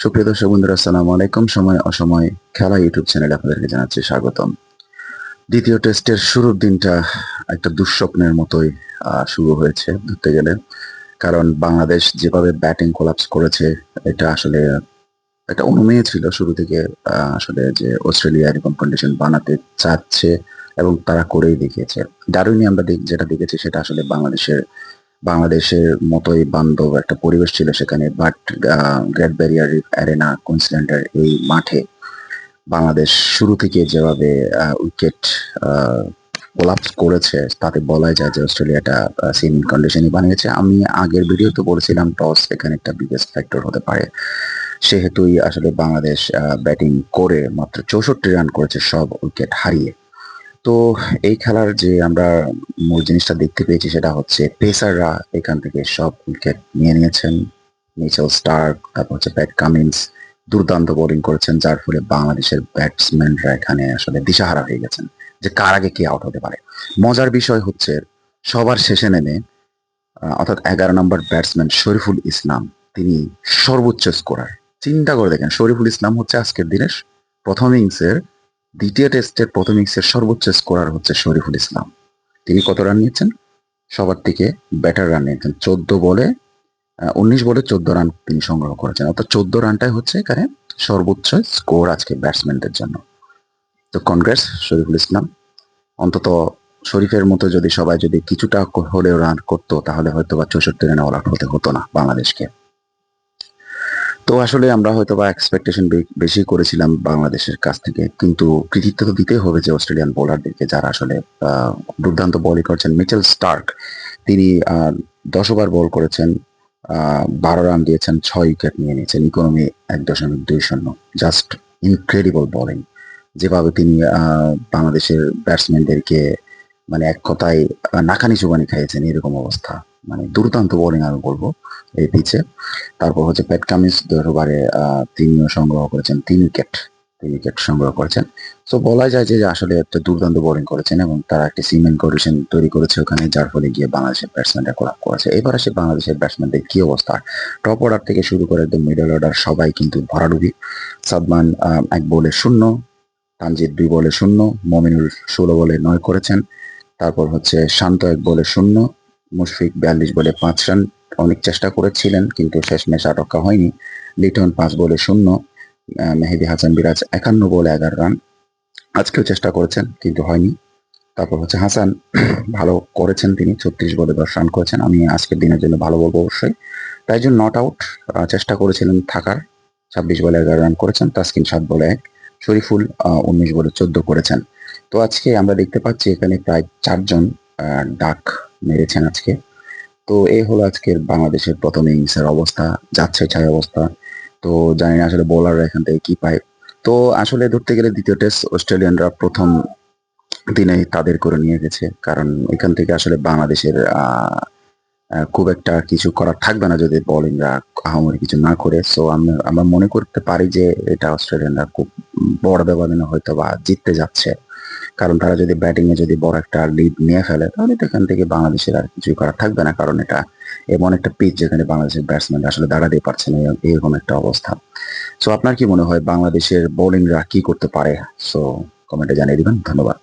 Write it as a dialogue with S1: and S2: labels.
S1: সুপ্রিয় দর্শক বন্ধুরা, আসসালামু আলাইকুম। সময় অসময় খেলা ইউটিউব চ্যানেলে আপনাদেরকে জানাচ্ছি স্বাগতম। দ্বিতীয় টেস্টের শুরুর দিনটা একটা দুঃস্বপ্নের মতোই শুরু হয়েছে ধরতে গেলে। কারণ বাংলাদেশ যেভাবে ব্যাটিং কোলাপস করেছে, এটা আসলে একটা অনুমেয় ছিল শুরু থেকে। আসলে যে অস্ট্রেলিয়া এরকম কন্ডিশন বানাতে চাচ্ছে এবং তারা করেই দেখিয়েছে। ডারউইনে আমরা যেটা দেখেছি সেটা আসলে বাংলাদেশের মতোই বান্ধব একটা পরিবেশ ছিল সেখানে। But great barrier reef arena কুইন্সল্যান্ডের এই মাঠে বাংলাদেশ শুরু থেকে যেভাবে উইকেট কোলাপস করেছে তাতে বলাই যায় যে অস্ট্রেলিয়াটা সেম কন্ডিশনই বানিয়েছে। আমি আগের ভিডিওতে বলেছিলাম টস এখানে একটা বিগেস্ট ফ্যাক্টর হতে পারে। সেহেতুই আসলে বাংলাদেশ ব্যাটিং করে মাত্র 64 রান করেছে সব উইকেট হারিয়ে। তো এই খেলার যে আমরা মূল জিনিসটা দেখতে পেয়েছি সেটা হচ্ছে পেসাররা এখান থেকে সব উইকেট নিয়ে নিয়েছেন। মিচেল স্টার্ক, তারপর হচ্ছে প্যাট কামিন্স দুর্দান্ত বোলিং করেছেন, যার ফলে বাংলাদেশের ব্যাটসম্যানরা এখানে আসলে দিশাহারা হয়ে গেছেন যে কার আগে কে আউট হতে পারে। মজার বিষয় হচ্ছে সবার শেষে নেমে অর্থাৎ 11 নম্বর ব্যাটসম্যান শরীফুল ইসলাম, তিনি সর্বোচ্চ স্কোরার। চিন্তা করে দেখেন, শরীফুল ইসলাম হচ্ছে আজকের দিনের প্রথম ইনিংসের দ্বিতীয় টেস্টের প্রথম ইনিংসের সর্বোচ্চ স্কোরার হচ্ছে শরীফুল ইসলাম। তিনি কত রান নিয়েছেন? সবার থেকে বেটার রান নিয়েছেন। 19 বলে 14 রান তিনি সংগ্রহ করেছেন, অর্থাৎ 14 রানটাই হচ্ছে এখানে সর্বোচ্চ স্কোর আজকে ব্যাটসম্যানদের জন্য। তো কনগ্রেস শরীফুল ইসলাম। অন্তত শরীফের মতো যদি সবাই যদি কিছুটা হলেও রান করতো তাহলে হয়তো বা 64 রানে অল আউট হতে হতো না বাংলাদেশকে। তো আসলে আমরা হয়তো বা এক্সপেকটেশন বেশি করেছিলাম বাংলাদেশের কাছ থেকে, কিন্তু কৃতিত্ব তো দিতে হবে যে অস্ট্রেলিয়ান বোলারদেরকে যারা আসলে দুর্দান্ত বলই করছেন। মিচেল স্টার্ক, তিনি 10 ওভার বল করেছেন, 12 রান দিয়েছেন, 6 উইকেট নিয়ে নিয়েছেন, ইকোনমি 1.20। Just incredible bowling. যেভাবে তিনি বাংলাদেশের ব্যাটসম্যানদেরকে মানে এক কথায় নাকানি চুবানি খাইয়েছেন এরকম অবস্থা। মানে দুর্দান্ত বোলিং আমি বলবো এই পিচে। তারপর হচ্ছে প্যাট কামিন্স 10 ওভারে তিনিও সংগ্রহ করেছেন 3 উইকেট সংগ্রহ করেছেন। তো বলা যায় যে আসলে একটা দুর্দান্ত বোলিং করেছেন এবং তারা একটা সিমেন্ট কন্ডিশন তৈরি করেছে ওখানে, যার ফলে গিয়ে বাংলাদেশের ব্যাটসম্যানরা কোলাপ করেছে। এবার আসে বাংলাদেশের ব্যাটসম্যানদের কি অবস্থা। টপ অর্ডার থেকে শুরু করে একদম মিডল অর্ডার সবাই কিন্তু ভরাডুবি। সাদমান 1 বলে 0, তানজিদ 2 বলে 0, মমিনুল 16 বলে 9 করেছেন। তারপর হচ্ছে শান্ত 1 বলে 0, মুশফিক 42 বলে 5 রান। অনেক চেষ্টা করেছিলেন কিন্তু শেষমেশ আর রক্ষা হয়নি। লিটন 5 বলে 0, মেহেদী হাসান বিরাজ 51 বলে 11 রান। আজকেও চেষ্টা করেছেন কিন্তু হয়নি। তারপর হচ্ছে হাসান ভালো করেছেন, তিনি 36 বলে 10 রান করেছেন। আমি আজকের দিনের জন্য ভালো বলবো অবশ্যই। তাই জন্য নট আউট চেষ্টা করেছিলেন থাকার, 26 বলে 11 রান করেছেন। তাসকিন 7 বলে 1, শরীফুল 19 বলে 14 করেছেন। তো আজকে আমরা দেখতে পাচ্ছি এখানে প্রায় 4 জন ডাক মেরেছেন আজকে। তো এই হলো আজকের বাংলাদেশের প্রথম ইনিংসের অবস্থা, যাচ্ছে ছাই অবস্থা। তো জানি না আসলে বোলাররা এখান থেকে কি পায়। তো আসলে ধরতে গেলে দ্বিতীয় টেস্ট অস্ট্রেলিয়ানরা প্রথম দিনেই তাদের করে নিয়ে গেছে, কারণ এখান থেকে আসলে বাংলাদেশের খুব একটা কিছু করার থাকবে না যদি বোলিংরা আহামরি কিছু না করে। সো আমরা মনে করতে পারি যে এটা অস্ট্রেলিয়ানরা খুব বড় ব্যবধানে হয়তো বা জিততে যাচ্ছে। কারণ তারা যদি ব্যাটিং এ যদি বড় একটা লিড নিয়ে ফেলে তাহলে তো এখান থেকে বাংলাদেশের আর কিছুই করার থাকবে না, কারণ এটা এমন একটা পিচ যেখানে বাংলাদেশের ব্যাটসম্যান আসলে দাঁড়াতে পারছে না, এরকম একটা অবস্থা। সো আপনার কি মনে হয় বাংলাদেশের বোলিংরা কি করতে পারে? সো কমেন্টে জানিয়ে দিবেন। ধন্যবাদ।